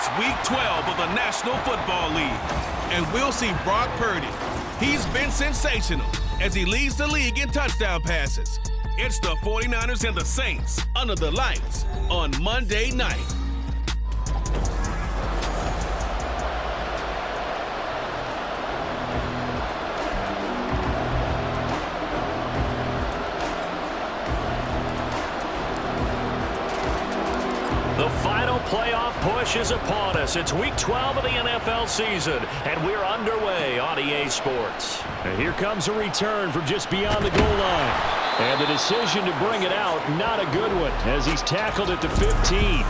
It's Week 12 of the National Football League, and we'll see Brock Purdy. He's been sensational as he leads the league in touchdown passes. It's the 49ers and the Saints under the lights on Monday night. The final playoff push is upon us. It's Week 12 of the NFL season, and we're underway on EA Sports. And here comes a return from just beyond the goal line. And the decision to bring it out, not a good one, as he's tackled at the 15.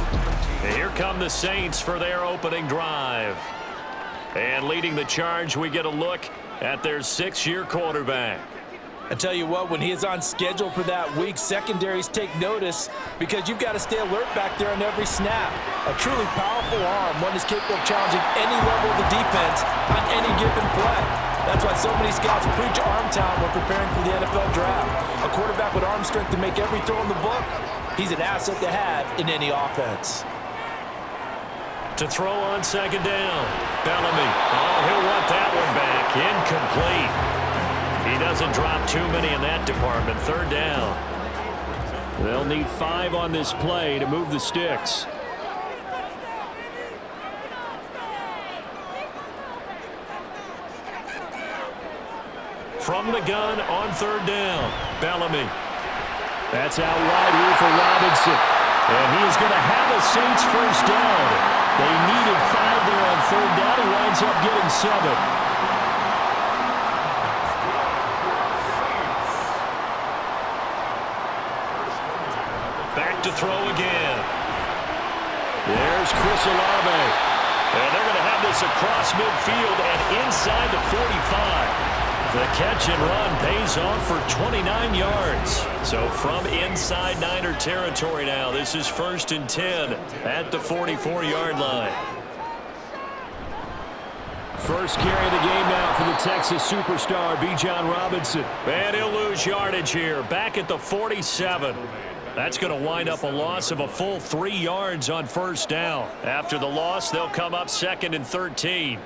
And here come the Saints for their opening drive. And leading the charge, we get a look at their 6-year quarterback. I tell you what, when he is on schedule for that week, secondaries take notice because you've got to stay alert back there on every snap. A truly powerful arm, one is capable of challenging any level of the defense on any given play. That's why so many scouts preach arm talent when preparing for the NFL draft. A quarterback with arm strength to make every throw in the book, he's an asset to have in any offense. To throw on second down, Bellamy. Oh, he'll want that one back. Incomplete. He doesn't drop too many in that department. Third down. They'll need 5 on this play to move the sticks. From the gun on third down, Bellamy. That's out wide here for Robinson. And he is going to have a Saints first down. They needed 5 there on third down. He winds up getting 7. To throw again. There's Chris Olave. And they're going to have this across midfield and inside the 45. The catch and run pays off for 29 yards. So from inside Niner territory now, this is 1st and 10 at the 44-yard line. First carry of the game now for the Texas superstar, Bijan Robinson. And he'll lose yardage here, back at the 47. That's going to wind up a loss of a full 3 yards on first down. After the loss, they'll come up 2nd and 13.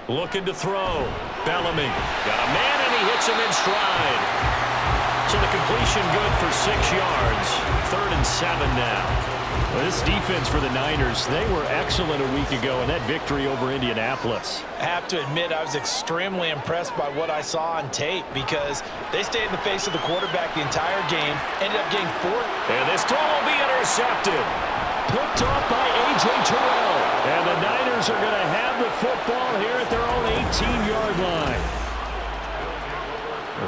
Looking to throw. Bellamy. Got a man, and he hits him in stride. So the completion good for 6 yards. 3rd and 7 now. Well, this defense for the Niners, they were excellent a week ago in that victory over Indianapolis. I have to admit, I was extremely impressed by what I saw on tape because they stayed in the face of the quarterback the entire game, ended up getting 4. And this throw will be intercepted. Picked off by A.J. Terrell. And the Niners are going to have the football here at their own 18-yard line.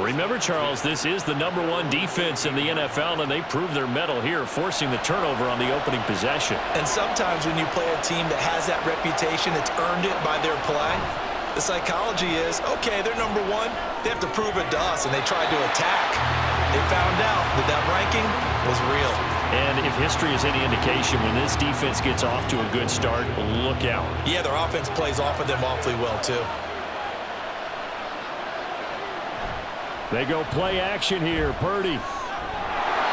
Remember, Charles, this is the #1 defense in the NFL, and they proved their mettle here, forcing the turnover on the opening possession. And sometimes when you play a team that has that reputation, it's earned it by their play. The psychology is, okay, they're #1. They have to prove it to us, and they tried to attack. They found out that ranking was real. And if history is any indication, when this defense gets off to a good start, look out. Yeah, their offense plays off of them awfully well, too. They go play action here. Purdy.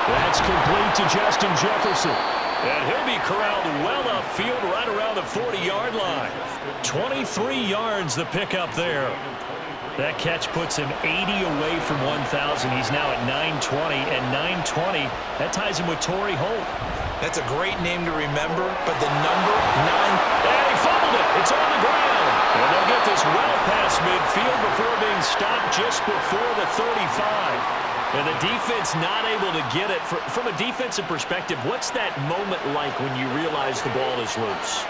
That's complete to Justin Jefferson. And he'll be corralled well upfield right around the 40-yard line. 23 yards the pickup there. That catch puts him 80 away from 1,000. He's now at 920, and 920, that ties him with Torrey Holt. That's a great name to remember, but the number 9. And he fumbled it. It's on the ground. And they'll get this well past midfield before being stopped just before the 35. And the defense not able to get it. From a defensive perspective, what's that moment like when you realize the ball is loose?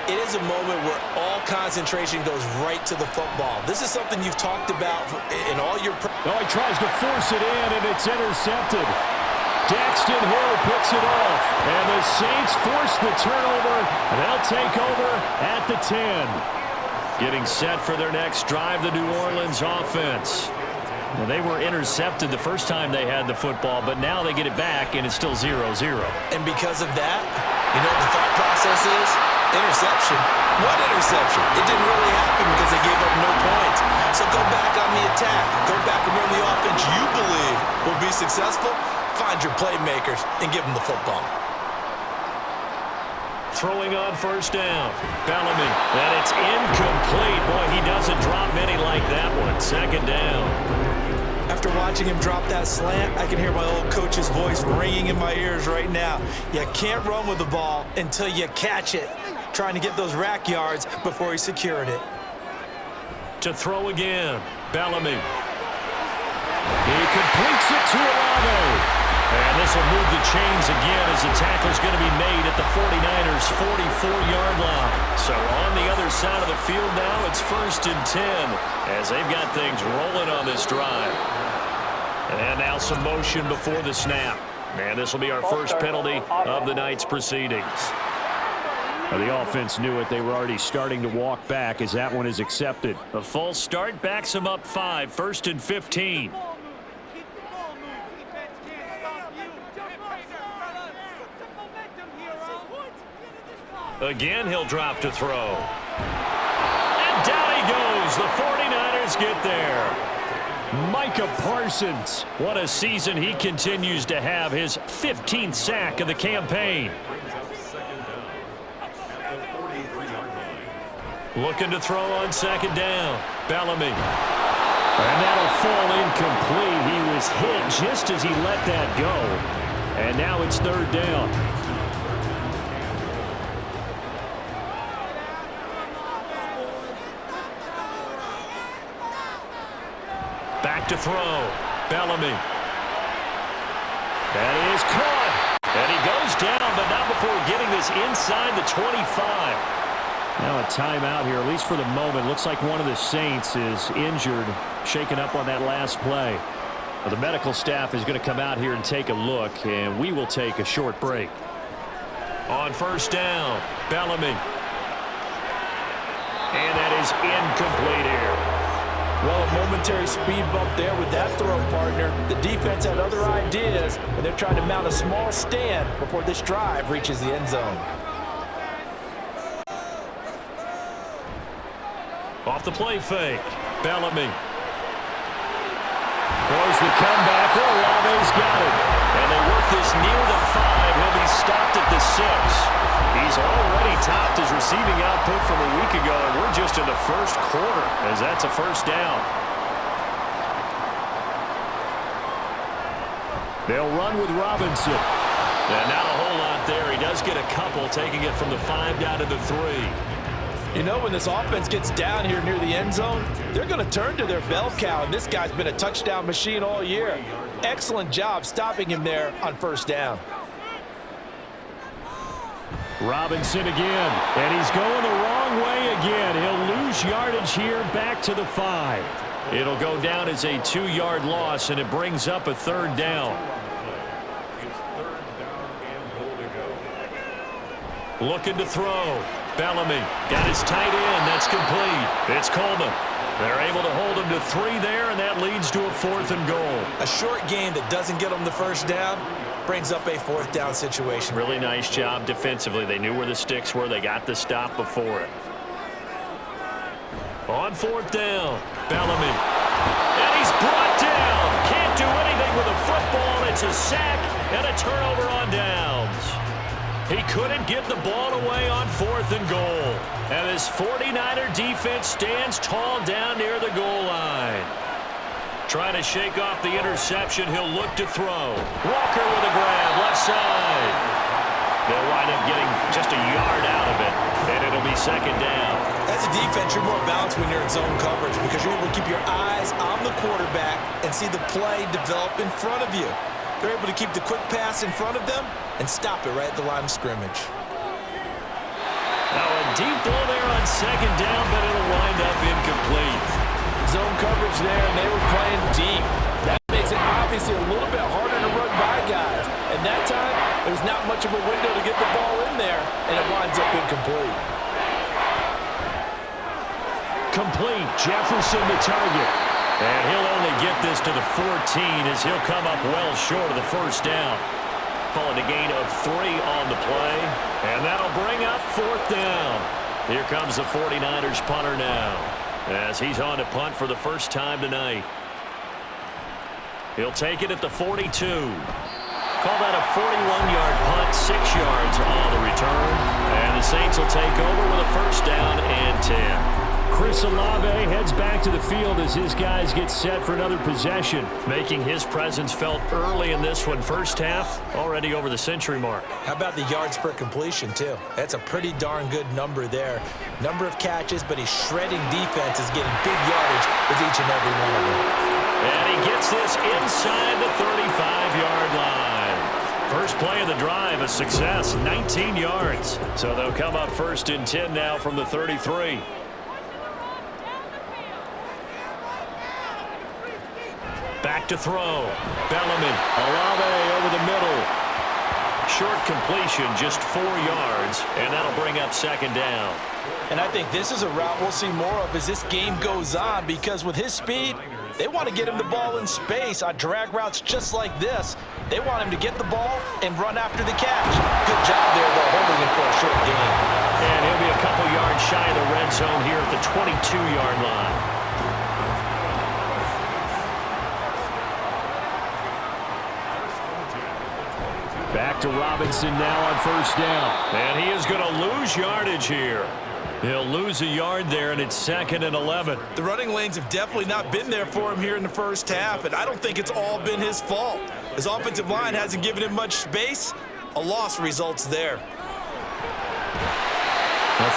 It is a moment where all concentration goes right to the football. This is something you've talked about in all your... Oh, he tries to force it in, and it's intercepted. Daxton Hill picks it off, and the Saints force the turnover. They'll take over at the 10. Getting set for their next drive, the New Orleans offense. Well, they were intercepted the first time they had the football, but now they get it back, and it's still 0-0. And because of that, you know what the thought process is? Interception. What interception? It didn't really happen because they gave up no points. So go back on the attack. Go back and run the offense you believe will be successful. Find your playmakers and give them the football. Throwing on first down. Bellamy. And it's incomplete. Boy, he doesn't drop many like that one. Second down. After watching him drop that slant, I can hear my old coach's voice ringing in my ears right now. You can't run with the ball until you catch it. Trying to get those rack yards before he secured it. To throw again. Bellamy. He completes it to Olave. And this will move the chains again as the tackle's going to be made at the 49ers' 44-yard line. So on the other side of the field now, it's 1st and 10 as they've got things rolling on this drive. And now some motion before the snap. And this will be our first penalty of the night's proceedings. The offense knew it. They were already starting to walk back as that one is accepted. A false start backs them up 5, 1st and 15. Again, he'll drop to throw. And down he goes. The 49ers get there. Micah Parsons. What a season he continues to have. His 15th sack of the campaign. Looking to throw on second down. Bellamy. And that'll fall incomplete. He was hit just as he let that go. And now it's 3rd down. Back to throw. Bellamy. That is caught. And he goes down, but not before getting this inside the 25. Now a timeout here, at least for the moment. Looks like one of the Saints is injured, shaken up on that last play. Well, the medical staff is going to come out here and take a look, and we will take a short break. On first down, Bellamy. And that is incomplete here. Well, a momentary speed bump there with that throw, partner. The defense had other ideas, and they're trying to mount a small stand before this drive reaches the end zone. Off the play fake. Bellamy. Throws the comeback. Olave's got it. And they work this near the 5. He'll be stopped at the 6. He's already topped his receiving output from a week ago, and we're just in the first quarter as that's a first down. They'll run with Robinson. And not a whole lot there. He does get a couple, taking it from the 5 down to the 3. You know, when this offense gets down here near the end zone, they're going to turn to their bell cow, and this guy's been a touchdown machine all year. Excellent job stopping him there on first down. Robinson again, and he's going the wrong way again. He'll lose yardage here back to the 5. It'll go down as a 2-yard loss, and it brings up a 3rd down. Looking to throw. Bellamy got his tight end. That's complete. It's Coleman. They're able to hold him to 3 there, and that leads to a 4th and goal. A short gain that doesn't get them the first down brings up a 4th down situation. Really nice job defensively. They knew where the sticks were. They got the stop before it. On 4th down, Bellamy. And he's brought down. Can't do anything with a football. It's a sack and a turnover on downs. He couldn't get the ball away on 4th and goal. And this 49er defense stands tall down near the goal line. Trying to shake off the interception. He'll look to throw. Walker with a grab, left side. They'll wind up getting just a yard out of it, and it'll be 2nd down. As a defense, you're more balanced when you're in zone coverage because you're able to keep your eyes on the quarterback and see the play develop in front of you. They're able to keep the quick pass in front of them and stop it right at the line of scrimmage. Now a deep ball there on 2nd down, but it'll wind up incomplete. Zone coverage there, and they were playing deep. That makes it obviously a little bit harder to run by guys. And that time, there's not much of a window to get the ball in there, and it winds up incomplete. Complete. Jefferson the target. And he'll only get this to the 14 as he'll come up well short of the 1st down. Call it a gain of 3 on the play. And that'll bring up 4th down. Here comes the 49ers punter now, as he's on to punt for the first time tonight. He'll take it at the 42. Call that a 41-yard punt, 6 yards on the return. the Saints will take over with a first down and 10. Chris Olave heads back to the field as his guys get set for another possession. Making his presence felt early in this one. First half, already over the century mark. How about the yards per completion, too? That's a pretty darn good number there. Number of catches, but he's shredding defense, is getting big yardage with each and every one of them. And he gets this inside the 35-yard line. First play of the drive, a success, 19 yards. So they'll come up first and 10 now from the 33. Back to throw. Bellamy. Olave over the middle. Short completion, just 4 yards, and that'll bring up second down. And I think this is a route we'll see more of as this game goes on, because with his speed, they want to get him the ball in space on drag routes just like this. They want him to get the ball and run after the catch. Good job there, though, holding him for a short gain. And he'll be a couple yards shy of the red zone here at the 22-yard line. Back to Robinson now on first down. And he is going to lose yardage here. He'll lose a yard there, and it's 2nd and 11. The running lanes have definitely not been there for him here in the first half, and I don't think it's all been his fault. His offensive line hasn't given him much space. A loss results there. A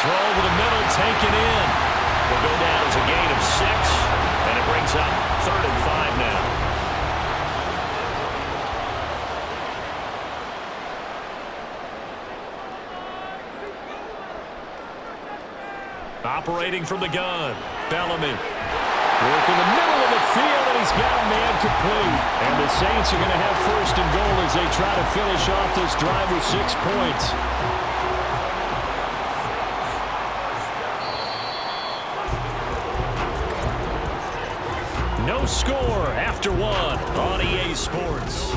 throw over the middle, taken in. Will go down as a gain of 6, and it brings up 3rd and 5 now. Operating from the gun, Bellamy. Work in the middle of the field, and he's got a man complete. And the Saints are going to have first and goal as they try to finish off this drive with 6 points. No score after 1 on EA Sports.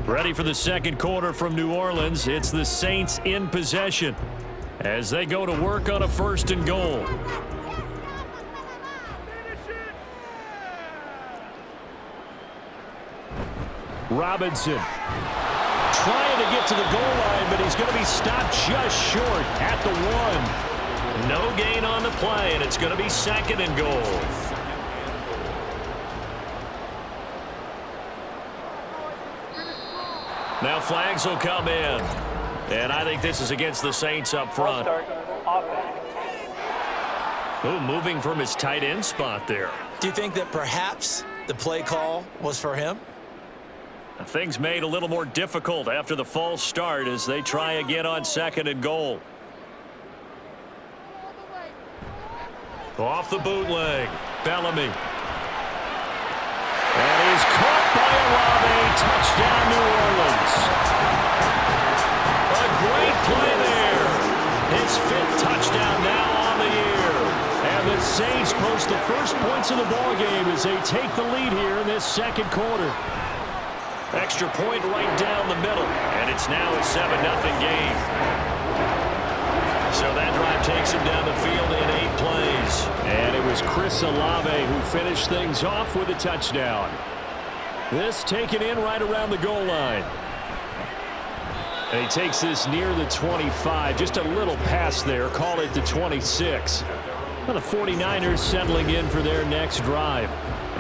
Ready for the second quarter from New Orleans. It's the Saints in possession as they go to work on a first and goal. Robinson trying to get to the goal line, but he's going to be stopped just short at the 1. No gain on the play, and it's going to be 2nd and goal. Now flags will come in. And I think this is against the Saints up front. Ooh, moving from his tight end spot there. Do you think that perhaps the play call was for him? Things made a little more difficult after the false start as they try again on 2nd and goal. Off the bootleg, Bellamy. And he's caught by Olave. Touchdown, New Orleans. A great play there. His 5th touchdown now on the year. And the Saints post the first points of the ball game as they take the lead here in this second quarter. Extra point right down the middle, and it's now a 7-0 game. So that drive takes him down the field in 8 plays. And it was Chris Olave who finished things off with a touchdown. This taken in right around the goal line. And he takes this near the 25, just a little past there, call it the 26. Well, the 49ers settling in for their next drive.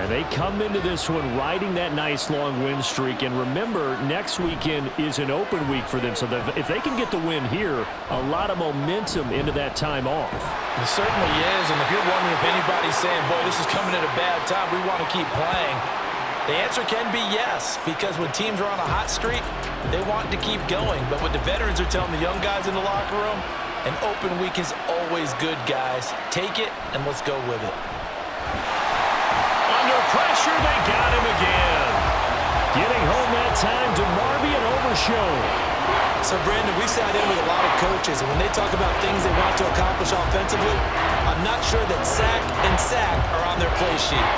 And they come into this one riding that nice long win streak. And remember, next weekend is an open week for them. So if they can get the win here, a lot of momentum into that time off. It certainly is. And if you're wondering if anybody's saying, boy, this is coming at a bad time, we want to keep playing, the answer can be yes. Because when teams are on a hot streak, they want to keep going. But what the veterans are telling the young guys in the locker room, an open week is always good, guys. Take it, and let's go with it. Under pressure, they got him again. Getting home that time to Marvin Overshow. So, Brandon, we sat in with a lot of coaches, and when they talk about things they want to accomplish offensively, I'm not sure that sack and sack are on their play sheet.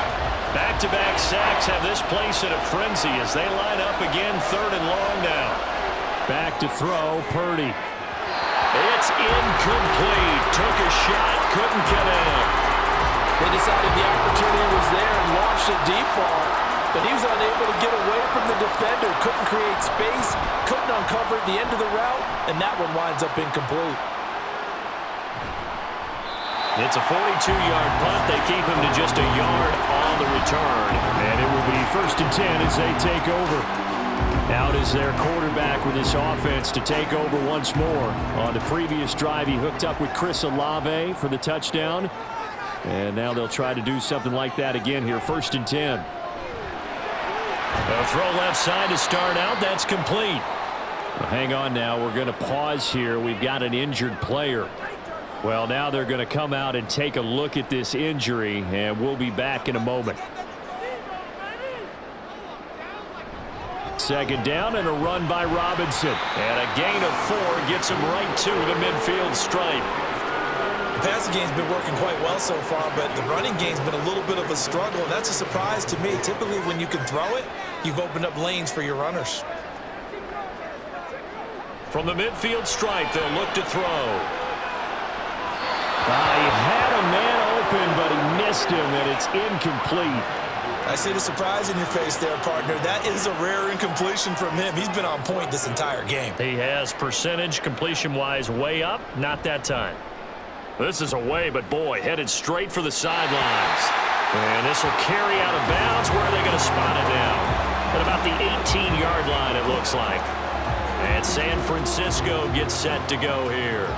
Back-to-back sacks have this place in a frenzy as they line up again 3rd and long now. Back to throw, Purdy. It's incomplete. Took a shot, couldn't connect. They decided the opportunity was there and launched a deep ball. but he was unable to get away from the defender. Couldn't create space, couldn't uncover the end of the route, and that one winds up incomplete. It's a 42-yard punt. They keep him to just a yard on the return. And it will be 1st and 10 as they take over. Out is their quarterback with this offense to take over once more. On the previous drive, he hooked up with Chris Olave for the touchdown. And now they'll try to do something like that again here. 1st and 10. A throw left side to start out. That's complete. Well, hang on now. We're going to pause here. We've got an injured player. Well, now they're going to come out and take a look at this injury, and we'll be back in a moment. 2nd down and a run by Robinson. And a gain of 4 gets him right to the midfield stripe. The passing game's been working quite well so far, but the running game's been a little bit of a struggle, and that's a surprise to me. Typically, when you can throw it, you've opened up lanes for your runners. From the midfield stripe, they'll look to throw. He had a man open, but he missed him, and it's incomplete. I see the surprise in your face there, partner. That is a rare incompletion from him. He's been on point this entire game. He has percentage completion-wise way up. Not that time. This is away, but boy, headed straight for the sidelines. And this will carry out of bounds. Where are they going to spot it now? At about the 18-yard line, it looks like. And San Francisco gets set to go here.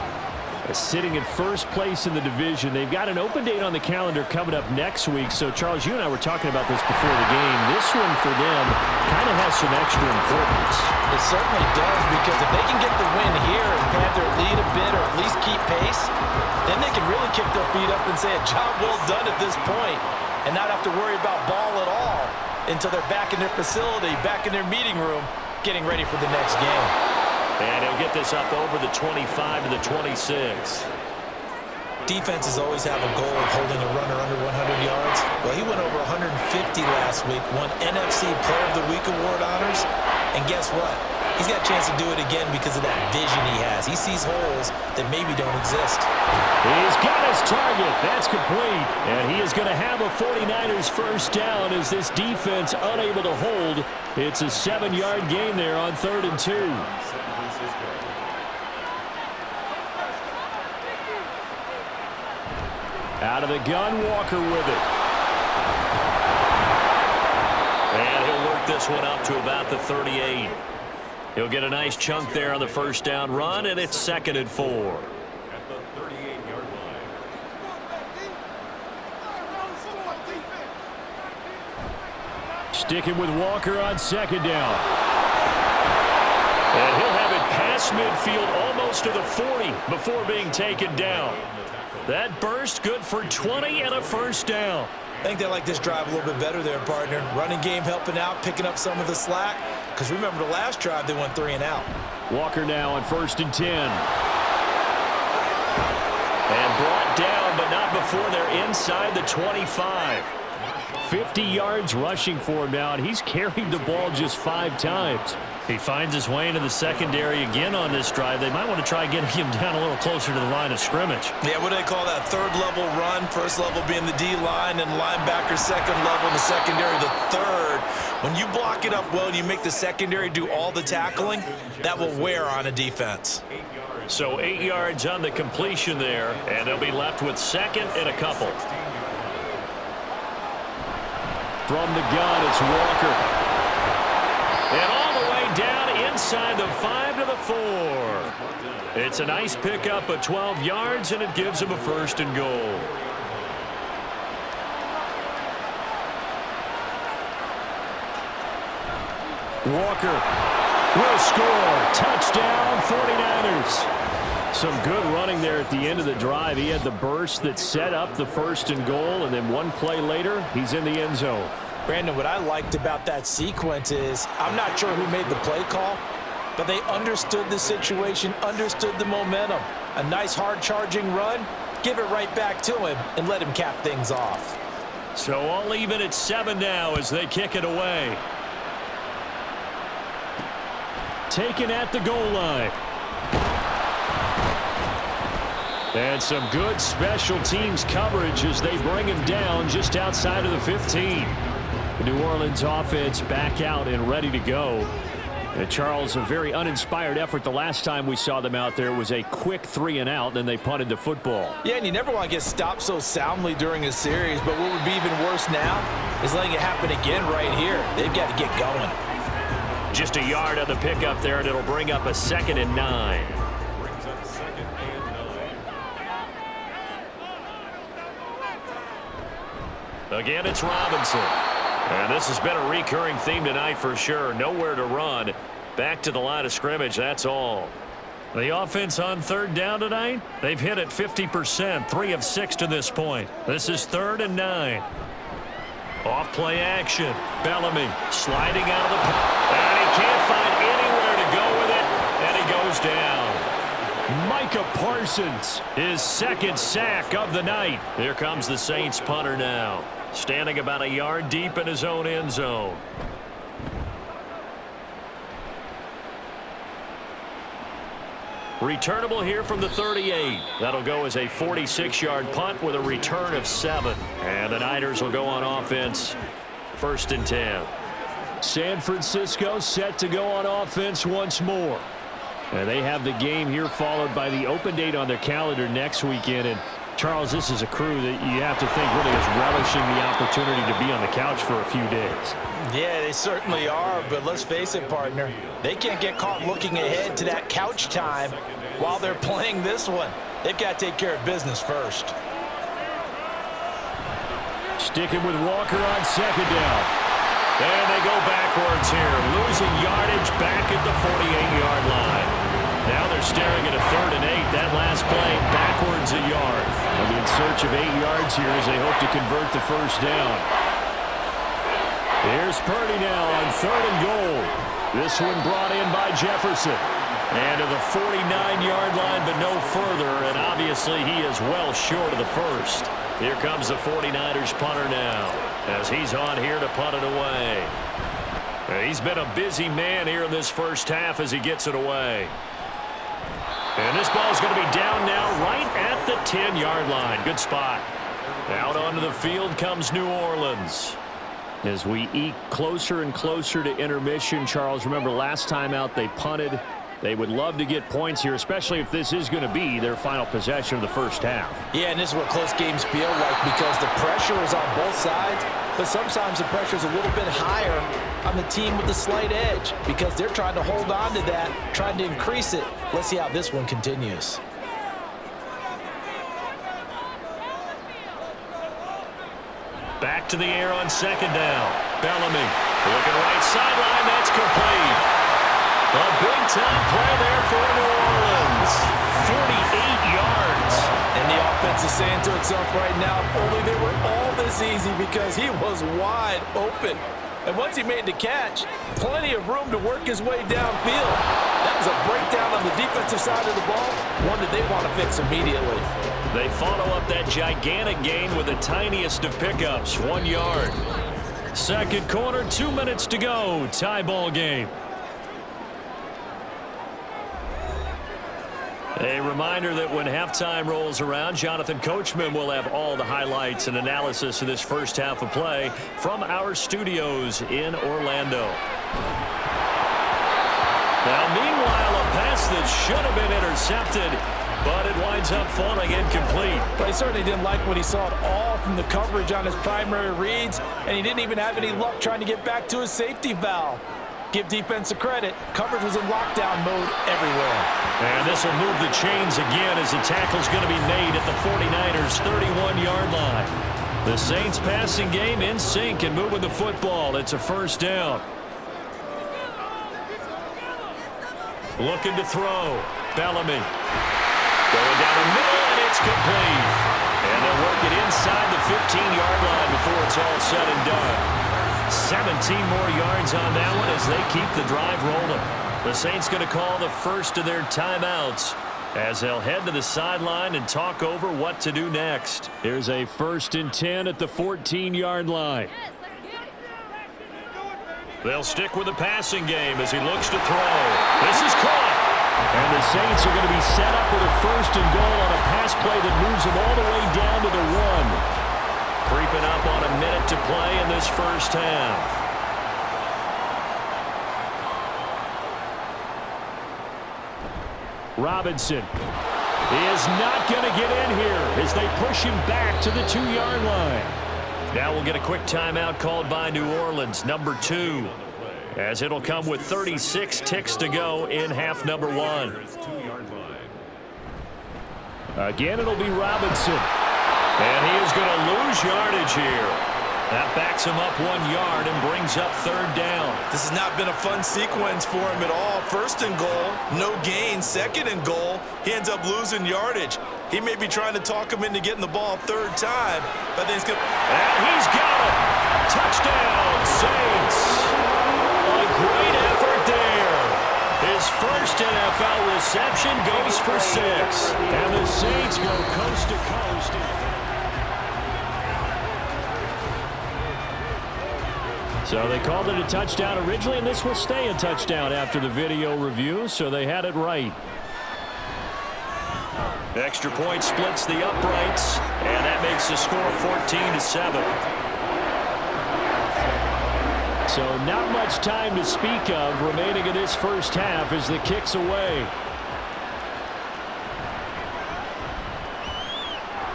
Sitting in 1st place in the division. They've got an open date on the calendar coming up next week. So, Charles, you and I were talking about this before the game. This one for them kind of has some extra importance. It certainly does, because if they can get the win here and pad their lead a bit or at least keep pace, then they can really kick their feet up and say a job well done at this point and not have to worry about ball at all until they're back in their facility, back in their meeting room, getting ready for the next game. And he'll get this up over the 25 to the 26. Defenses always have a goal of holding a runner under 100 yards. Well, he went over 150 last week, won NFC Player of the Week award honors. And guess what? He's got a chance to do it again because of that vision he has. He sees holes that maybe don't exist. He's got his target. That's complete. And he is going to have a 49ers 1st down as this defense unable to hold. It's a 7-yard gain there on 3rd and 2. Out of the gun, Walker with it. And he'll work this one up to about the 38. He'll get a nice chunk there on the 1st down run, and it's 2nd and 4. At the 38-yard line. Sticking with Walker on 2nd down. And he'll have it past midfield almost to the 40 before being taken down. That burst good for 20 and a 1st down. I think they like this drive a little bit better there, partner. Running game helping out, picking up some of the slack. Because remember the last drive, they went 3 and out. Walker now on 1st and 10. And brought down, but not before they're inside the 25. 50 yards rushing for him now, and he's carried the ball just 5 times. He finds his way into the secondary again on this drive. They might want to try getting him down a little closer to the line of scrimmage. Yeah, what do they call that? 3rd level run. 1st level being the D-line, and linebacker 2nd level, and the secondary the 3rd. When you block it up well and you make the secondary do all the tackling, that will wear on a defense. So 8 yards on the completion there, and they'll be left with 2nd and a couple. From the gun, it's Walker. And all the way down inside the 5 to the 4. It's a nice pickup of 12 yards, and it gives him a 1st and goal. Walker will score. Touchdown, 49ers. Some good running there at the end of the drive. He had the burst that set up the 1st and goal, and then one play later, he's in the end zone. Brandon, what I liked about that sequence is I'm not sure who made the play call, but they understood the situation, understood the momentum. A nice hard-charging run, give it right back to him, and let him cap things off. So all even at 7 now as they kick it away. Taken at the goal line. And some good special teams coverage as they bring him down just outside of the 15. The New Orleans offense back out and ready to go. And Charles, a very uninspired effort the last time we saw them out there. Was a quick 3 and out, and they punted the football. Yeah, and you never want to get stopped so soundly during a series, but what would be even worse now is letting it happen again right here. They've got to get going. Just a yard on the pickup there, and it'll bring up a 2nd and 9. Brings up 2nd and 9. Again, it's Robinson. And this has been a recurring theme tonight for sure. Nowhere to run. Back to the line of scrimmage, that's all. The offense on 3rd down tonight, they've hit it 50%, 3 of 6 to this point. This is 3rd and 9. Off play action. Bellamy sliding out of the and he can't find anywhere to go with it, and he goes down. Micah Parsons, his 2nd sack of the night. Here comes the Saints punter now, standing about a yard deep in his own end zone. Returnable here from the 38. That'll go as a 46-yard punt with a return of 7. And the Niners will go on offense, 1st and 10. San Francisco set to go on offense once more. And they have the game here followed by the open date on their calendar next weekend. And Charles, this is a crew that you have to think really is relishing the opportunity to be on the couch for a few days. Yeah, they certainly are, but let's face it, partner. They can't get caught looking ahead to that couch time while they're playing this one. They've got to take care of business first. Sticking with Walker on 2nd down. And they go backwards here, losing yardage back at the 48-yard line. Now they're staring at a 3rd and 8. That last play backwards a yard. They'll be in search of 8 yards here as they hope to convert the 1st down. Here's Purdy now on 3rd and goal. This one brought in by Jefferson. And to the 49-yard line, but no further. And obviously he is well short of the 1st. Here comes the 49ers punter now, as he's on here to punt it away. He's been a busy man here in this 1st half as he gets it away. And this ball's going to be down now right at the 10-yard line. Good spot. Out onto the field comes New Orleans. As we eke closer and closer to intermission, Charles, remember last time out they punted. They would love to get points here, especially if this is going to be their final possession of the 1st half. Yeah, and this is what close games feel like because the pressure is on both sides, but sometimes the pressure is a little bit higher on the team with the slight edge because they're trying to hold on to that, trying to increase it. Let's see how this one continues. Back to the air on 2nd down. Bellamy looking right sideline. That's complete. A big-time play there for New Orleans. 48 yards. And the offense is saying to itself right now, only they were all this easy because he was wide open. And once he made the catch, plenty of room to work his way downfield. That was a breakdown on the defensive side of the ball, one that they want to fix immediately. They follow up that gigantic gain with the tiniest of pickups, 1 yard. 2nd quarter, 2 minutes to go. Tie ball game. A reminder that when halftime rolls around, Jonathan Coachman will have all the highlights and analysis of this 1st half of play from our studios in Orlando. Now, meanwhile, a pass that should have been intercepted, but it winds up falling incomplete. But he certainly didn't like what he saw at all from the coverage on his primary reads, and he didn't even have any luck trying to get back to his safety valve. Give defense a credit. Coverage was in lockdown mode everywhere. And this will move the chains again as the tackle's going to be made at the 49ers' 31-yard line. The Saints passing game in sync and moving the football. It's a 1st down. Looking to throw. Bellamy. Going down the middle, and it's complete. And they'll work it inside the 15-yard line before it's all said and done. 17 more yards on that one as they keep the drive rolling. The Saints going to call the first of their timeouts as they'll head to the sideline and talk over what to do next. Here's a 1st and 10 at the 14-yard line. They'll stick with the passing game as he looks to throw. This is caught. And the Saints are going to be set up with a 1st and goal on a pass play that moves them all the way down to the 1. Creeping up on a minute to play in this first half. Robinson is not going to get in here as they push him back to the 2-yard line. Now we'll get a quick timeout called by New Orleans, number 2, as it'll come with 36 ticks to go in half number 1. Again, it'll be Robinson. And he is going to lose yardage here. That backs him up 1 yard and brings up 3rd down. This has not been a fun sequence for him at all. 1st and goal, no gain. 2nd and goal, he ends up losing yardage. He may be trying to talk him into getting the ball 3rd time, but then and he's got it. Touchdown, Saints. A great effort there. His first NFL reception goes for 6. And the Saints go coast to coast. So they called it a touchdown originally, and this will stay a touchdown after the video review, so they had it right. Extra point splits the uprights, and that makes the score 14-7. So not much time to speak of remaining in this first half as the kick's away.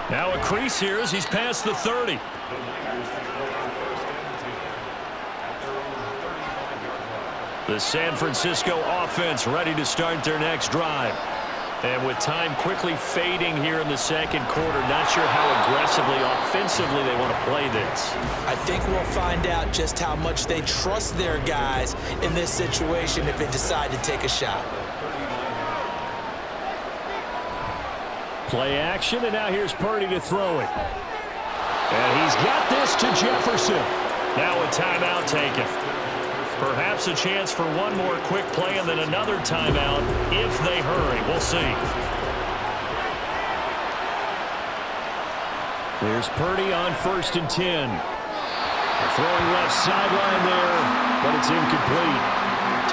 Now a crease here as he's past the 30. The San Francisco offense ready to start their next drive. And with time quickly fading here in the second quarter, not sure how aggressively, offensively they want to play this. I think we'll find out just how much they trust their guys in this situation if they decide to take a shot. Play action, and now here's Purdy to throw it. And he's got this to Jefferson. Now a timeout taken. Perhaps a chance for one more quick play and then another timeout if they hurry. We'll see. Here's Purdy on 1st and 10. Throwing left sideline there, but it's incomplete.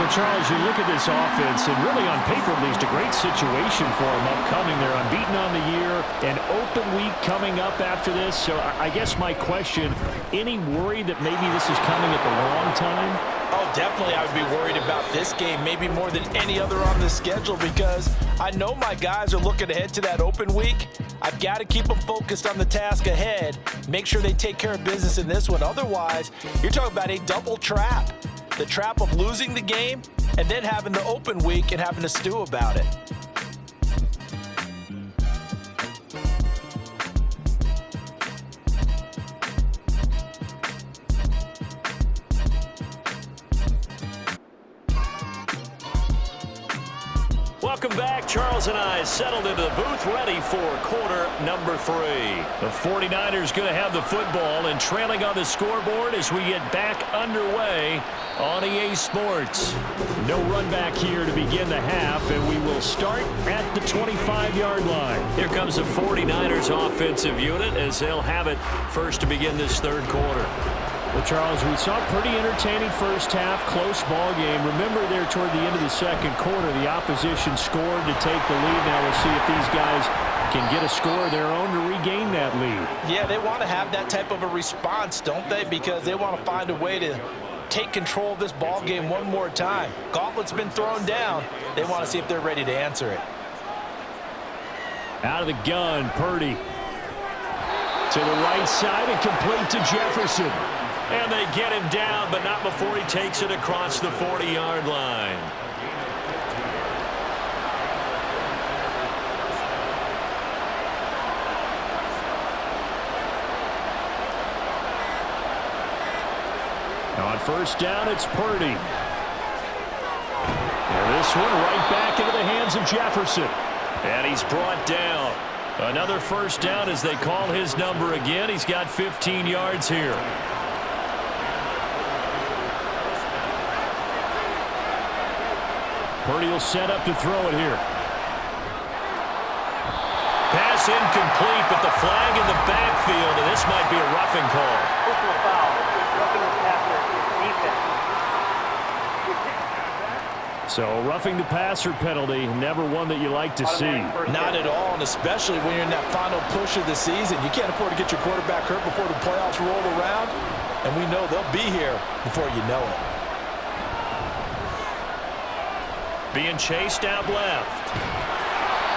So, Charles, you look at this offense, and really on paper, at least a great situation for them upcoming. They're unbeaten on the year, an open week coming up after this. So I guess my question, any worry that maybe this is coming at the wrong time? Oh, definitely I would be worried about this game, maybe more than any other on the schedule, because I know my guys are looking ahead to that open week. I've got to keep them focused on the task ahead, make sure they take care of business in this one. Otherwise, you're talking about a double trap. The trap of losing the game and then having the open week and having to stew about it. Welcome back. Charles and I settled into the booth ready for quarter number 3. The 49ers going to have the football and trailing on the scoreboard as we get back underway on EA Sports. No run back here to begin the half, and we will start at the 25-yard line. Here comes the 49ers offensive unit as they'll have it first to begin this third quarter. Well, Charles, we saw a pretty entertaining first half, close ball game. Remember there toward the end of the second quarter, the opposition scored to take the lead. Now we'll see if these guys can get a score of their own to regain that lead. Yeah, they want to have that type of a response, don't they? Because they want to find a way to take control of this ball game one more time. Gauntlet's been thrown down. They want to see if they're ready to answer it. Out of the gun, Purdy. To the right side and complete to Jefferson. And they get him down, but not before he takes it across the 40-yard line. On first down, it's Purdy. And this one right back into the hands of Jefferson. And he's brought down. Another first down as they call his number again. He's got 15 yards here. Purdy will set up to throw it here. Pass incomplete, but the flag in the backfield, and this might be a roughing call. Personal foul. Roughing the passer. Defense. So roughing the passer penalty, never one that you like to see. Not at all, and especially when you're in that final push of the season. You can't afford to get your quarterback hurt before the playoffs roll around, and we know they'll be here before you know it. Being chased out left.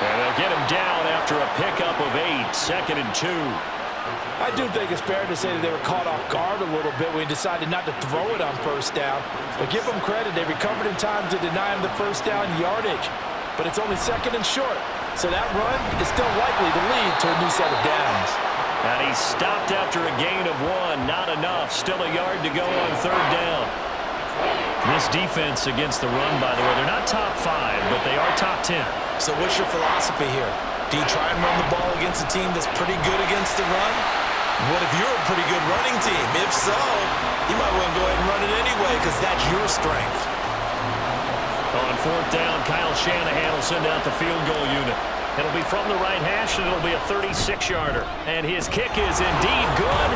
And they'll get him down after a pickup of 8, 2nd and 2. I do think it's fair to say that they were caught off guard a little bit when he decided not to throw it on first down. But give them credit. They recovered in time to deny him the first down yardage. But it's only 2nd and short. So that run is still likely to lead to a new set of downs. And he stopped after a gain of 1. Not enough. Still a yard to go on 3rd down. This defense against the run, by the way, they're not top 5, but they are top 10. So what's your philosophy here? Do you try and run the ball against a team that's pretty good against the run? What if you're a pretty good running team? If so, you might want to go ahead and run it anyway because that's your strength. On 4th down, Kyle Shanahan will send out the field goal unit. It'll be from the right hash, and it'll be a 36-yarder. And his kick is indeed good.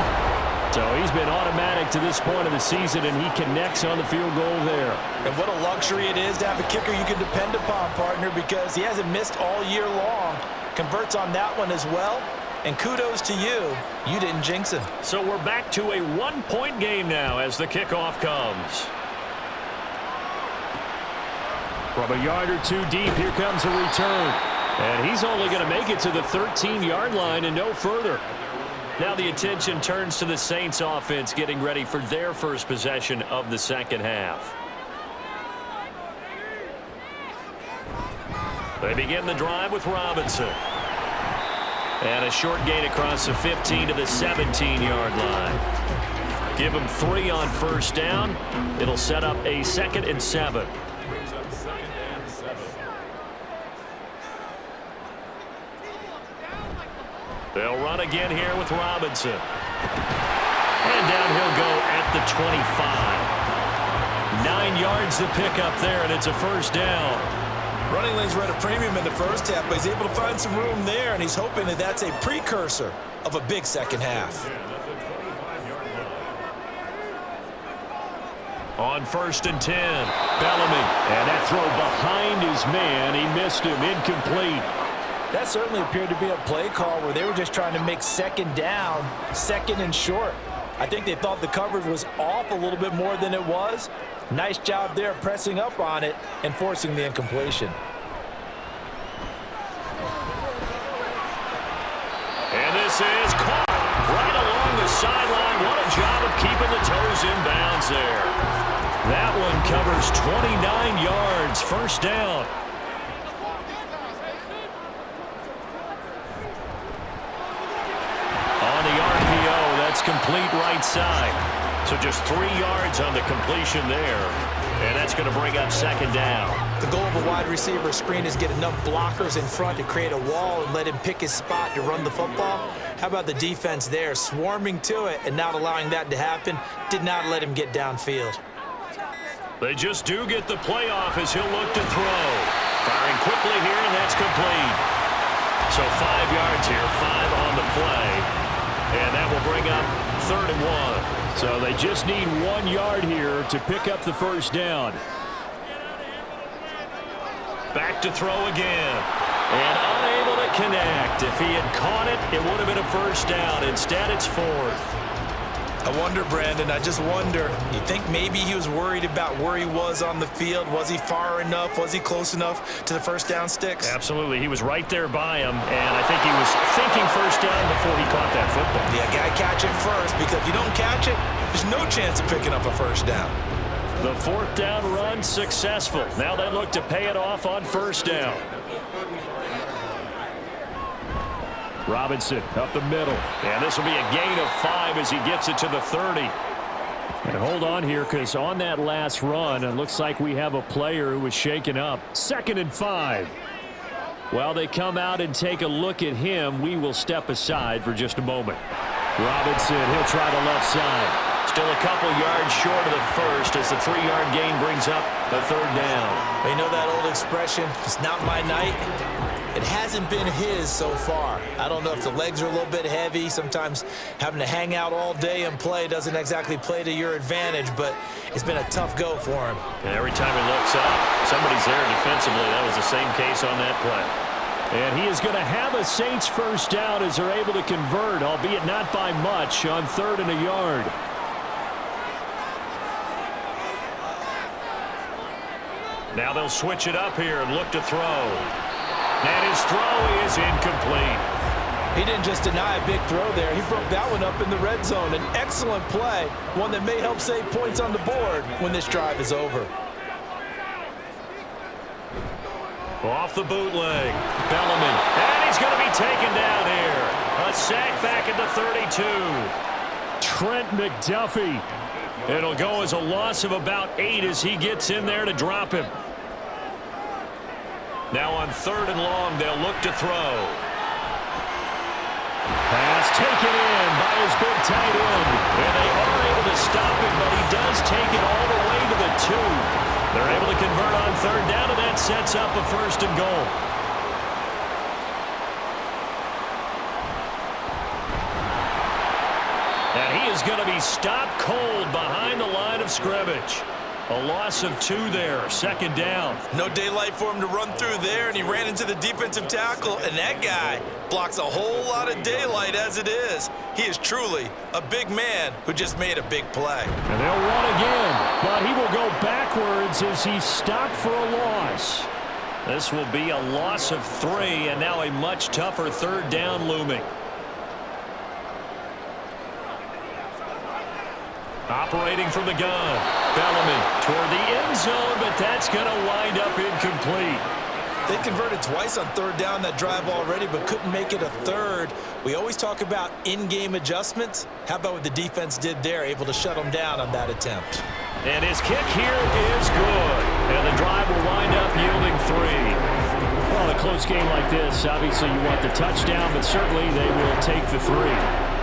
So he's been automatic to this point of the season, and he connects on the field goal there. And what a luxury it is to have a kicker you can depend upon, partner, because he hasn't missed all year long. Converts on that one as well. And kudos to you. You didn't jinx him. So we're back to a 1-point game now as the kickoff comes. From a yard or 2 deep, here comes a return. And he's only going to make it to the 13-yard line and no further. Now the attention turns to the Saints offense getting ready for their first possession of the second half. They begin the drive with Robinson. And a short gain across the 15 to the 17-yard line. Give him 3 on first down. It'll set up a 2nd and 7. Brings up 2nd and 7. They'll run again here with Robinson. And down he'll go at the 25. 9 yards to pick up there, and it's a first down. Running lanes were at a premium in the first half, but he's able to find some room there, and he's hoping that that's a precursor of a big second half. On 1st and 10, Bellamy. And that throw behind his man. He missed him. Incomplete. That certainly appeared to be a play call where they were just trying to make 2nd down, 2nd and short. I think they thought the coverage was off a little bit more than it was. Nice job there pressing up on it and forcing the incompletion. And this is caught right along the sideline. What a job of keeping the toes in bounds there. That one covers 29 yards. First down. On the RPO, that's complete right side. So just 3 yards on the completion there. And that's going to bring up 2nd down. The goal of a wide receiver screen is get enough blockers in front to create a wall and let him pick his spot to run the football. How about the defense there, swarming to it and not allowing that to happen? Did not let him get downfield. They just do get the playoff as he'll look to throw. Firing quickly here, and that's complete. So 5 yards here, 5 on the play. And that will bring up 3rd and 1. So they just need 1 yard here to pick up the first down. Back to throw again. And unable to connect. If he had caught it, it would have been a first down. Instead, it's 4th. I wonder, Brandon, I just wonder, you think maybe he was worried about where he was on the field? Was he far enough? Was he close enough to the first down sticks? Absolutely. He was right there by him, and I think he was thinking first down before he caught that football. Yeah, got to catch it first, because if you don't catch it, there's no chance of picking up a first down. The 4th down run successful. Now they look to pay it off on first down. Robinson up the middle. And this will be a gain of 5 as he gets it to the 30. And hold on here, because on that last run, it looks like we have a player who was shaken up. 2nd and 5. While they come out and take a look at him, we will step aside for just a moment. Robinson, he'll try the left side. Still a couple yards short of the first as the 3-yard gain brings up a third down. You know that old expression, it's not my night? It hasn't been his so far. I don't know if the legs are a little bit heavy. Sometimes having to hang out all day and play doesn't exactly play to your advantage, but it's been a tough go for him. And every time he looks up, somebody's there defensively. That was the same case on that play. And he is going to have a Saints first down as they're able to convert, albeit not by much, on 3rd and a yard. Now they'll switch it up here and look to throw. And his throw is incomplete. He didn't just deny a big throw there. He broke that one up in the red zone. An excellent play, one that may help save points on the board when this drive is over. Off the bootleg, Bellamy. And he's going to be taken down here. A sack back at the 32. Trent McDuffie. It'll go as a loss of about 8 as he gets in there to drop him. Now on 3rd and long, they'll look to throw. Pass taken in by his big tight end. And they are able to stop him, but he does take it all the way to the 2. They're able to convert on 3rd down, and that sets up a 1st and goal. And he is going to be stopped cold behind the line of scrimmage. A loss of 2 there, 2nd down. No daylight for him to run through there, and he ran into the defensive tackle, and that guy blocks a whole lot of daylight as it is. He is truly a big man who just made a big play. And they'll run again, but he will go backwards as he's stopped for a loss. This will be a loss of 3, and now a much tougher 3rd down looming. Operating from the gun. Bellamy toward the end zone, but that's going to wind up incomplete. They converted twice on 3rd down that drive already, but couldn't make it a 3rd. We always talk about in-game adjustments. How about what the defense did there, able to shut them down on that attempt? And his kick here is good. And the drive will wind up yielding 3. Well, a close game like this, obviously you want the touchdown, but certainly they will take the 3.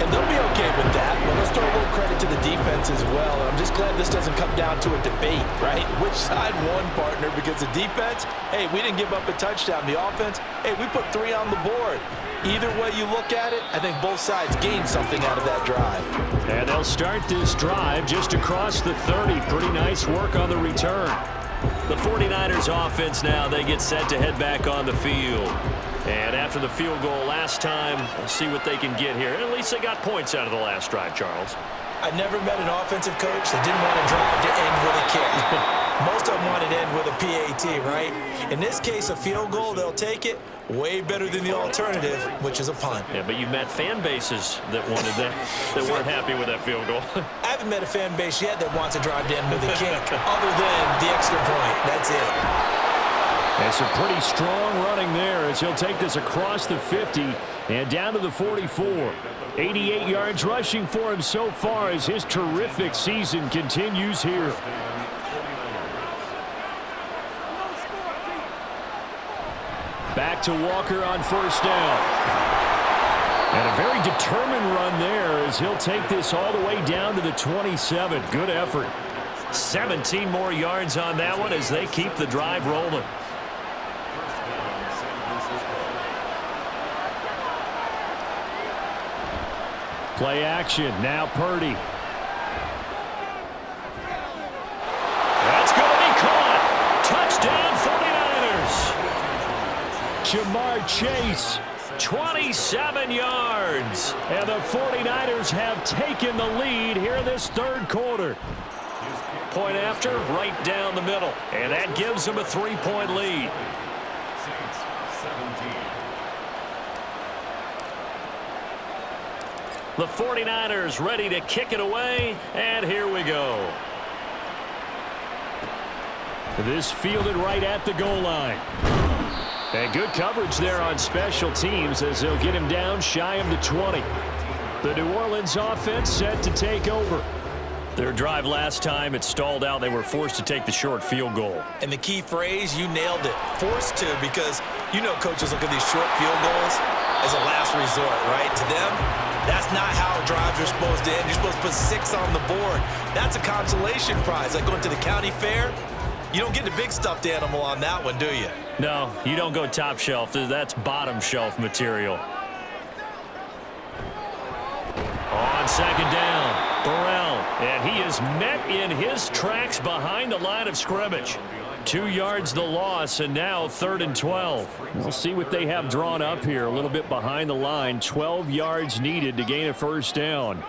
And they'll be okay with that, but let's throw a little credit to the defense as well. I'm just glad this doesn't come down to a debate, right? Which side won, partner? Because the defense, hey, we didn't give up a touchdown. The offense, hey, we put 3 on the board. Either way you look at it, I think both sides gained something out of that drive. And they'll start this drive just across the 30. Pretty nice work on the return. The 49ers offense now, they get set to head back on the field. And after the field goal last time, we'll see what they can get here. At least they got points out of the last drive, Charles. I never met an offensive coach that didn't want a drive to end with a kick. Most of them want it to end with a PAT, right? In this case, a field goal, they'll take it. Way better than the alternative, which is a punt. Yeah, but you've met fan bases that wanted that, that weren't happy with that field goal. I haven't met a fan base yet that wants a drive to end with a kick, other than the extra point. That's it. And some pretty strong running there as he'll take this across the 50 and down to the 44. 88 yards rushing for him so far as his terrific season continues here. Back to Walker on 1st down. And a very determined run there as he'll take this all the way down to the 27. Good effort. 17 more yards on that one as they keep the drive rolling. Play action. Now Purdy. That's going to be caught. Touchdown 49ers. Jamar Chase. 27 yards. And the 49ers have taken the lead here in this 3rd quarter. Point after, right down the middle. And that gives them a 3-point lead. The 49ers ready to kick it away, and here we go. This fielded right at the goal line. And good coverage there on special teams as they'll get him down shy of the 20. The New Orleans offense set to take over. Their drive last time, it stalled out. They were forced to take the short field goal. And the key phrase, you nailed it. Forced to, because you know coaches look at these short field goals as a last resort, right? To them, That's not how drives are supposed to end. You're supposed to put 6 on the board. That's a consolation prize. Like going to the county fair, you don't get the big stuffed animal on that one, do you? No, you don't go top shelf. That's bottom shelf material. On second down, Burrell, and he is met in his tracks behind the line of scrimmage. 2 yards the loss, and now 3rd and 12. We'll see what they have drawn up here. A little bit behind the line. 12 yards needed to gain a first down.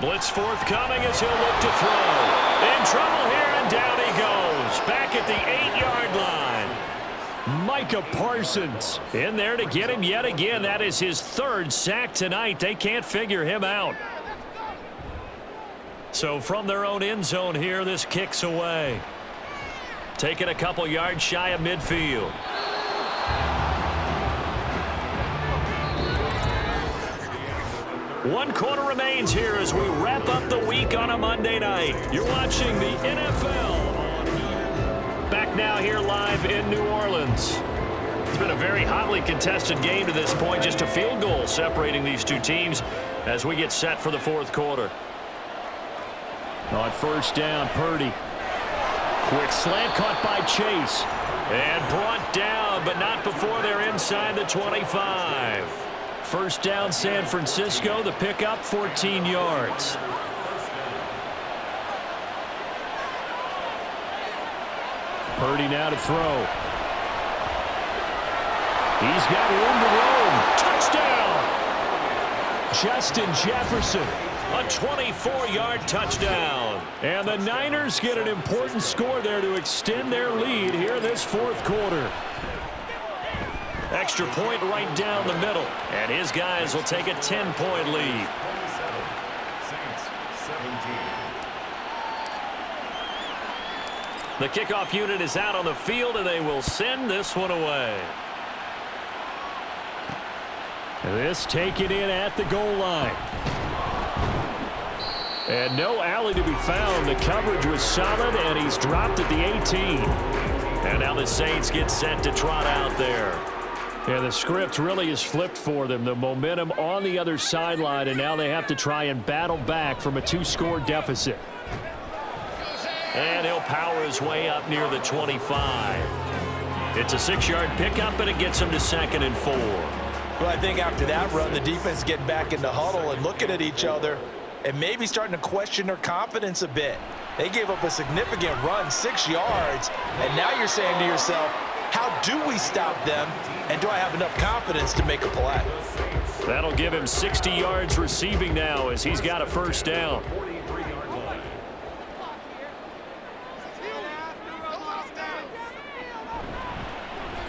Blitz forthcoming as he'll look to throw. In trouble here, and down he goes. Back at the 8-yard line. Micah Parsons in there to get him yet again. That is his 3rd sack tonight. They can't figure him out. So from their own end zone here, this kicks away. Taking a couple yards shy of midfield. One quarter remains here as we wrap up the week on a Monday night. You're watching the NFL. Back now here live in New Orleans. It's been a very hotly contested game to this point. Just a field goal separating these two teams as we get set for the 4th quarter. On first down, Purdy. Quick slant caught by Chase. And brought down, but not before they're inside the 25. First down, San Francisco. The pickup, 14 yards. Purdy now to throw. He's got room to roam. Touchdown! Justin Jefferson. A 24-yard touchdown. And the Niners get an important score there to extend their lead here this 4th quarter. Extra point right down the middle. And his guys will take a 10-point lead. The kickoff unit is out on the field, and they will send this one away. This taken in at the goal line. And no alley to be found. The coverage was solid, and he's dropped at the 18. And now the Saints get set to trot out there. And the script really is flipped for them. The momentum on the other sideline, and now they have to try and battle back from a 2-score deficit. And he'll power his way up near the 25. It's a 6-yard pickup, and it gets him to 2nd and 4. Well, I think after that run, the defense getting back in the huddle and looking at each other and maybe starting to question their confidence a bit. They gave up a significant run, 6 yards, and now you're saying to yourself, how do we stop them, and do I have enough confidence to make a play? That'll give him 60 yards receiving now as he's got a first down.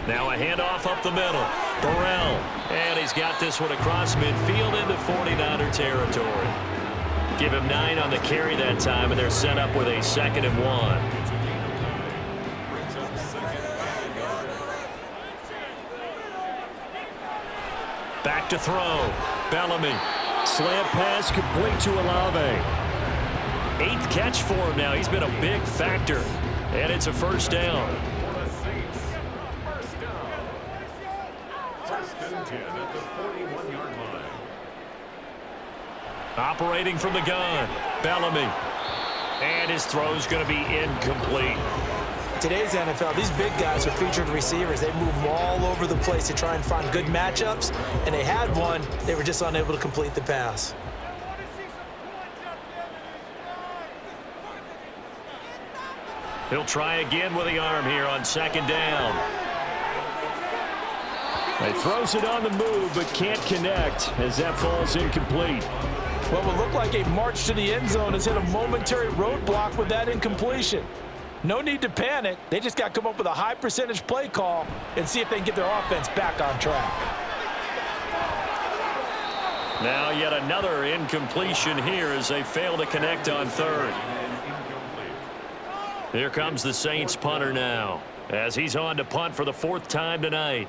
Now a handoff up the middle. Burrell. And he's got this one across midfield into 49er territory. Give him 9 on the carry that time, and they're set up with a 2nd and 1. Back to throw. Bellamy. Slant pass complete to Olave. 8th catch for him now. He's been a big factor. And it's a first down. Operating from the gun, Bellamy. And his throw's going to be incomplete. Today's NFL, these big guys are featured receivers. They move all over the place to try and find good matchups, and they had one. They were just unable to complete the pass. He'll try again with the arm here on 2nd down. He throws it on the move, but can't connect as that falls incomplete. What would look like a march to the end zone has hit a momentary roadblock with that incompletion. No need to panic. They just got to come up with a high percentage play call and see if they can get their offense back on track. Now yet another incompletion here as they fail to connect on 3rd. Here comes the Saints punter now as he's on to punt for the 4th time tonight.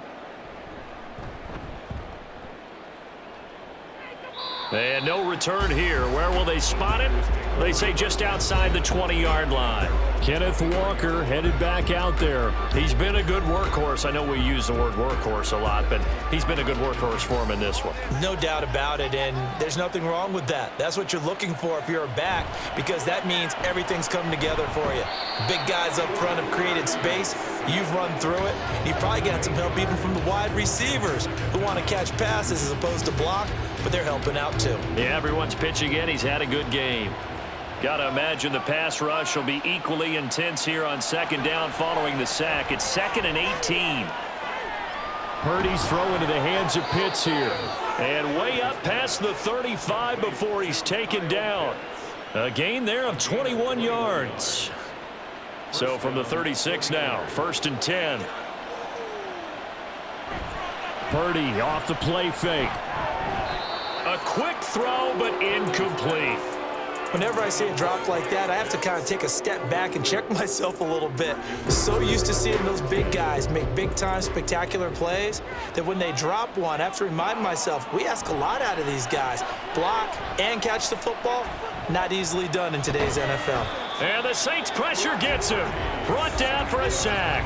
And no return here. Where will they spot it? They say just outside the 20-yard line. Kenneth Walker headed back out there. He's been a good workhorse. I know we use the word workhorse a lot, but he's been a good workhorse for him in this one. No doubt about it, and there's nothing wrong with that. That's what you're looking for if you're a back, because that means everything's coming together for you. Big guys up front have created space. You've run through it. You've probably got some help even from the wide receivers who want to catch passes as opposed to block, but they're helping out too. Yeah, everyone's pitching in. He's had a good game. Got to imagine the pass rush will be equally intense here on second down following the sack. It's 2nd and 18. Purdy's throw into the hands of Pitts here. And way up past the 35 before he's taken down. A gain there of 21 yards. So from the 36 now, 1st and 10. Purdy off the play fake. A quick throw, but incomplete. Whenever I see a drop like that, I have to kind of take a step back and check myself a little bit. So used to seeing those big guys make big-time spectacular plays that when they drop one, I have to remind myself, we ask a lot out of these guys. Block and catch the football, not easily done in today's NFL. And the Saints pressure gets him. Brought down for a sack.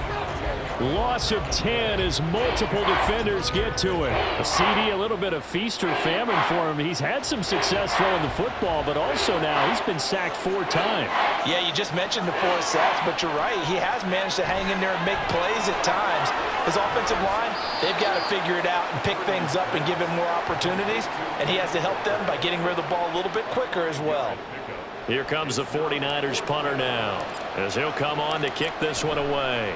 Loss of 10 as multiple defenders get to it. A CD, a little bit of feast or famine for him. He's had some success throwing the football, but also now he's been sacked 4 times. Yeah, you just mentioned the 4 sacks, but you're right. He has managed to hang in there and make plays at times. His offensive line, they've got to figure it out and pick things up and give him more opportunities, and he has to help them by getting rid of the ball a little bit quicker as well. Here comes the 49ers punter now, as he'll come on to kick this one away.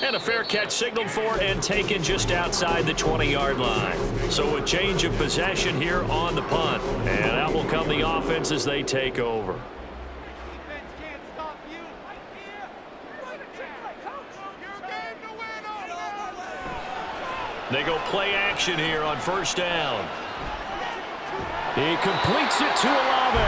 And a fair catch signaled for and taken just outside the 20-yard line. So a change of possession here on the punt. And out will come the offense as they take over. They go play action here on 1st down. He completes it to Olave.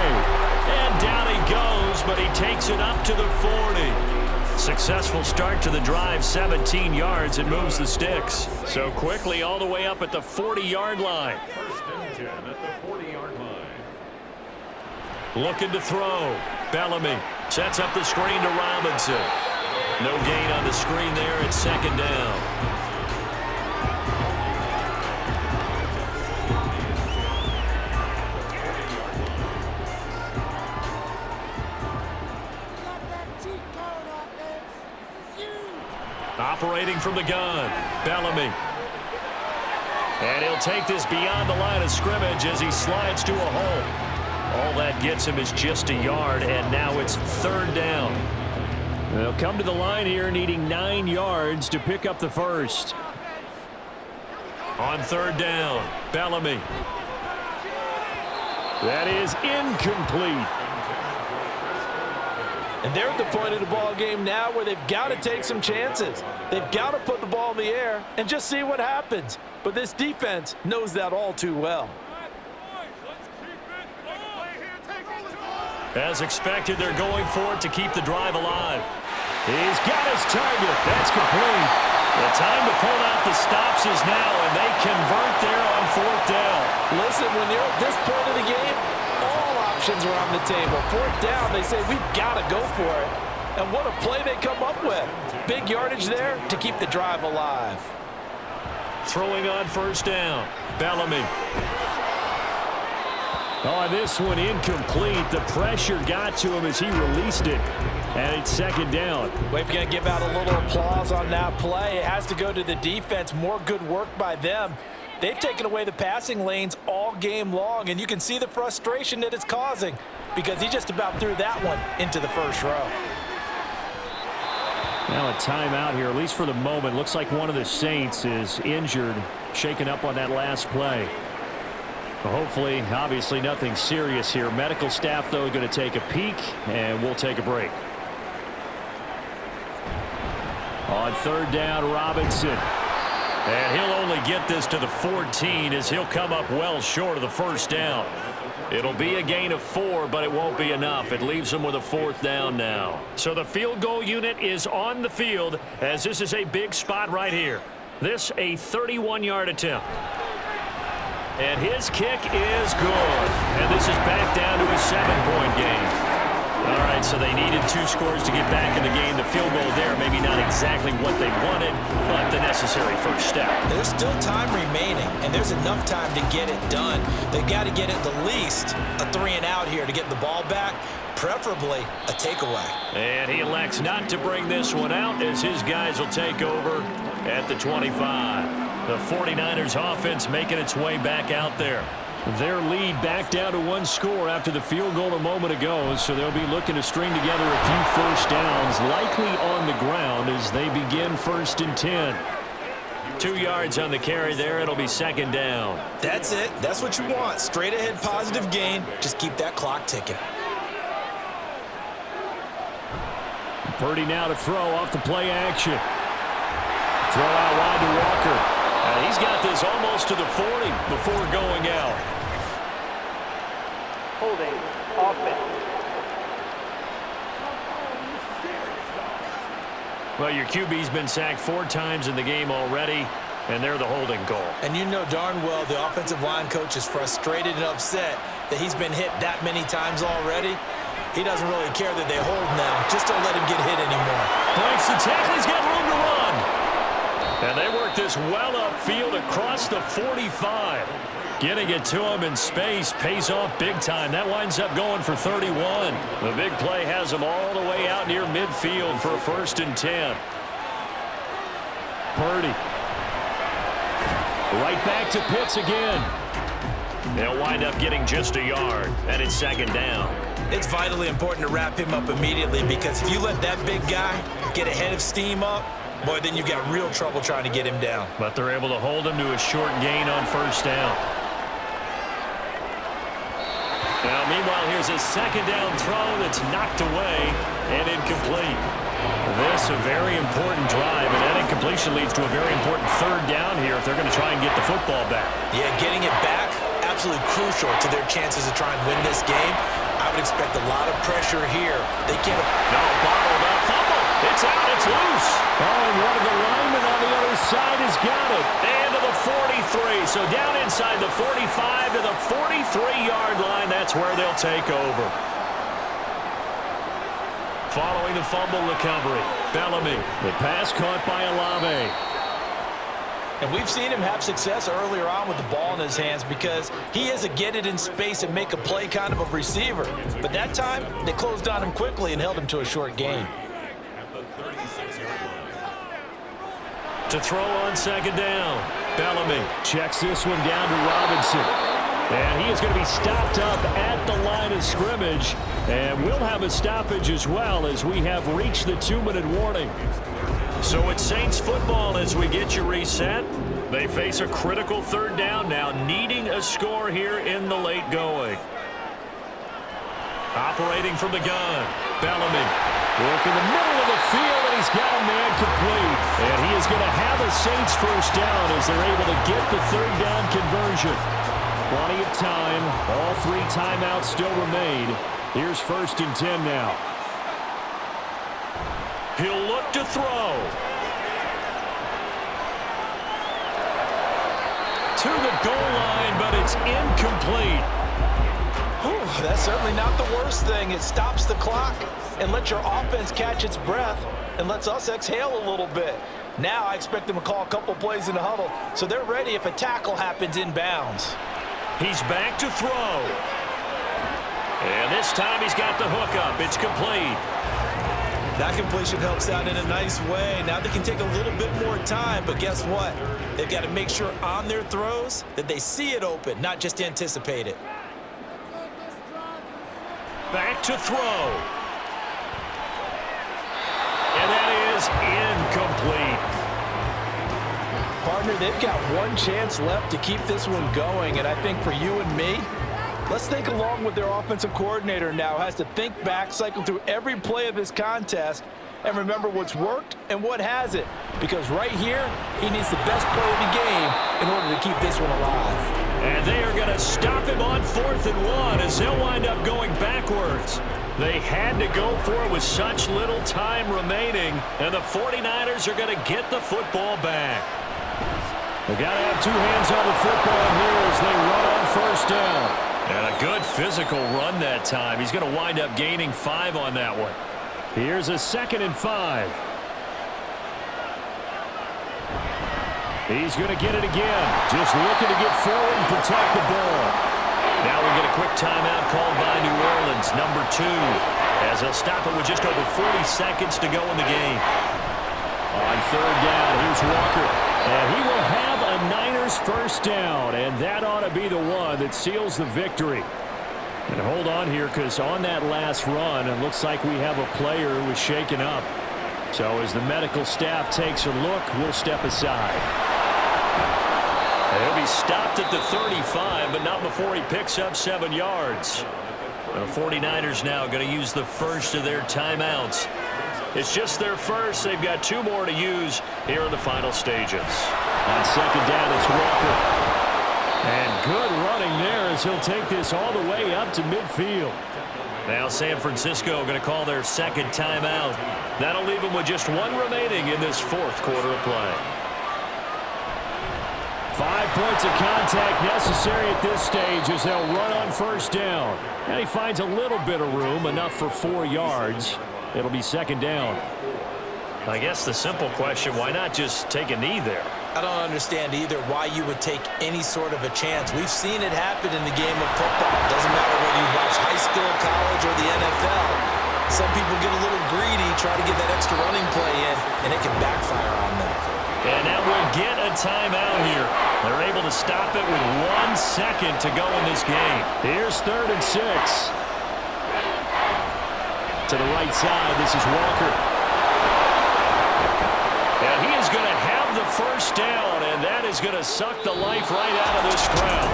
And down he goes, but he takes it up to the 40. Successful start to the drive, 17 yards, and moves the sticks. So quickly all the way up at the 40-yard line. 1st and 10 at the 40-yard line. Looking to throw. Bellamy sets up the screen to Robinson. No gain on the screen there. It's 2nd down. Operating from the gun, Bellamy. And he'll take this beyond the line of scrimmage as he slides to a hole. All that gets him is just a yard, and now it's 3rd down. They'll come to the line here needing 9 yards to pick up the first. On 3rd down, Bellamy. That is incomplete. And they're at the point of the ball game now where they've got to take some chances. They've got to put the ball in the air and just see what happens. But this defense knows that all too well. As expected, they're going for it to keep the drive alive. He's got his target. That's complete. The time to pull out the stops is now, and they convert there on 4th down. Listen, when you're at this point of the game, all options are on the table. 4th down, they say, we've got to go for it. And what a play they come up with. Big yardage there to keep the drive alive. Throwing on 1st down, Bellamy. Oh, this one incomplete. The pressure got to him as he released it. And it's 2nd down. We're going to give out a little applause on that play. It has to go to the defense. More good work by them. They've taken away the passing lanes all game long, and you can see the frustration that it's causing because he just about threw that one into the 1st row. Now a timeout here, at least for the moment. Looks like one of the Saints is injured, shaken up on that last play. Hopefully, obviously nothing serious here. Medical staff, though, going to take a peek, and we'll take a break. On 3rd down, Robinson. And he'll only get this to the 14 as he'll come up well short of the 1st down. It'll be a gain of 4, but it won't be enough. It leaves them with a 4th down now. So the field goal unit is on the field as this is a big spot right here. This a 31-yard attempt. And his kick is good. And this is back down to a 7-point game. All right, so they needed 2 scores to get back in the game. The field goal there, maybe not exactly what they wanted, but the necessary first step. There's still time remaining, and there's enough time to get it done. They've got to get at the least a 3-and-out here to get the ball back, preferably a takeaway. And he elects not to bring this one out as his guys will take over at the 25. The 49ers offense making its way back out there. Their lead back down to 1 score after the field goal a moment ago, so they'll be looking to string together a few first downs, likely on the ground as they begin 1st and 10. 2 yards on the carry there. It'll be 2nd down. That's it. That's what you want. Straight ahead positive gain. Just keep that clock ticking. Purdy now to throw off the play action. Throw out wide to Walker. He's got this almost to the 40 before going out. Holding offense. Well, your QB's been sacked 4 times in the game already, and they're the holding call. And you know darn well the offensive line coach is frustrated and upset that he's been hit that many times already. He doesn't really care that they hold now. Just don't let him get hit anymore. Breaks the tackle. He's got room to run. And they work this well upfield across the 45. Getting it to him in space pays off big time. That winds up going for 31. The big play has him all the way out near midfield for a 1st and 10. Purdy. Right back to Pitts again. They'll wind up getting just a yard, and it's 2nd down. It's vitally important to wrap him up immediately because if you let that big guy get a head of steam up, boy, then you've got real trouble trying to get him down. But they're able to hold him to a short gain on 1st down. Now, meanwhile, here's a 2nd down throw that's knocked away and incomplete. This a very important drive, and that incompletion leads to a very important 3rd down here if they're going to try and get the football back. Yeah, getting it back, absolutely crucial to their chances to try and win this game. I would expect a lot of pressure here. They can't... No, bottled up. Fumble. It's out. It's loose. Oh, and one of the linemen on the other side has got it. And to the 43. So down inside the 45 to the 43-yard line. That's where they'll take over. Following the fumble recovery, Bellamy. The pass caught by Olave. And we've seen him have success earlier on with the ball in his hands because he is a get it in space and make a play kind of a receiver. But that time, they closed on him quickly and held him to a short gain. To throw on 2nd down, Bellamy. Checks this one down to Robinson. And he is going to be stopped up at the line of scrimmage. And we'll have a stoppage as well as we have reached the 2-minute warning. So it's Saints football as we get you reset. They face a critical 3rd down now, needing a score here in the late going. Operating from the gun, Bellamy. Work in the middle of the field, and he's got a man complete. And he is going to have a Saints 1st down as they're able to get the 3rd down conversion. Plenty of time. All 3 timeouts still remain. Here's 1st and 10 now. He'll look to throw. To the goal line, but it's incomplete. Whew, that's certainly not the worst thing. It stops the clock and lets your offense catch its breath and lets us exhale a little bit. Now I expect them to call a couple plays in the huddle so they're ready if a tackle happens inbounds. He's back to throw. And this time he's got the hook up. It's complete. That completion helps out in a nice way. Now they can take a little bit more time, but guess what? They've got to make sure on their throws that they see it open, not just anticipate it. Back to throw. And that is incomplete. Partner, they've got one chance left to keep this one going, and I think for you and me, let's think along with their offensive coordinator now. Has to think back, cycle through every play of this contest, and remember what's worked and what hasn't. Because right here, he needs the best play of the game in order to keep this one alive. And they are going to stop him on 4th and 1 as he'll wind up going backwards. They had to go for it with such little time remaining, and the 49ers are going to get the football back. They got to have two hands on the football here as they run on first down. And a good physical run that time. He's going to wind up gaining 5 on that one. Here's a 2nd and 5. He's going to get it again. Just looking to get forward and protect the ball. Now we get a quick timeout called by New Orleans, number 2, as they'll stop it with just over 40 seconds to go in the game. On 3rd down, here's Walker. And he will have a Niners first down, and that ought to be the one that seals the victory. And hold on here, because on that last run, it looks like we have a player who was shaken up. So as the medical staff takes a look, we'll step aside. He'll be stopped at the 35, but not before he picks up 7 yards. The 49ers now going to use the first of their timeouts. It's just their first. They've got 2 more to use here in the final stages. On 2nd down, it's Walker. And good running there as he'll take this all the way up to midfield. Now San Francisco going to call their 2nd timeout. That'll leave them with just 1 remaining in this 4th quarter of play. 5 points of contact necessary at this stage as they'll run on first down. And he finds a little bit of room, enough for 4 yards. It'll be 2nd down. I guess the simple question, why not just take a knee there? I don't understand either why you would take any sort of a chance. We've seen it happen in the game of football. It doesn't matter whether you watch high school, college, or the NFL. Some people get a little greedy, try to get that extra running play in, and it can backfire on them. And now we'll get a timeout here. They're able to stop it with 1 second to go in this game. Here's 3rd and 6. To the right side, this is Walker. And he is going to have the first down, and that is going to suck the life right out of this crowd.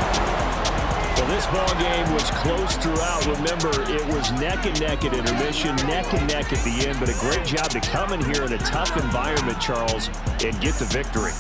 Well, this ball game was close throughout. Remember, it was neck and neck at intermission, neck and neck at the end, but a great job to come in here in a tough environment, Charles, and get the victory.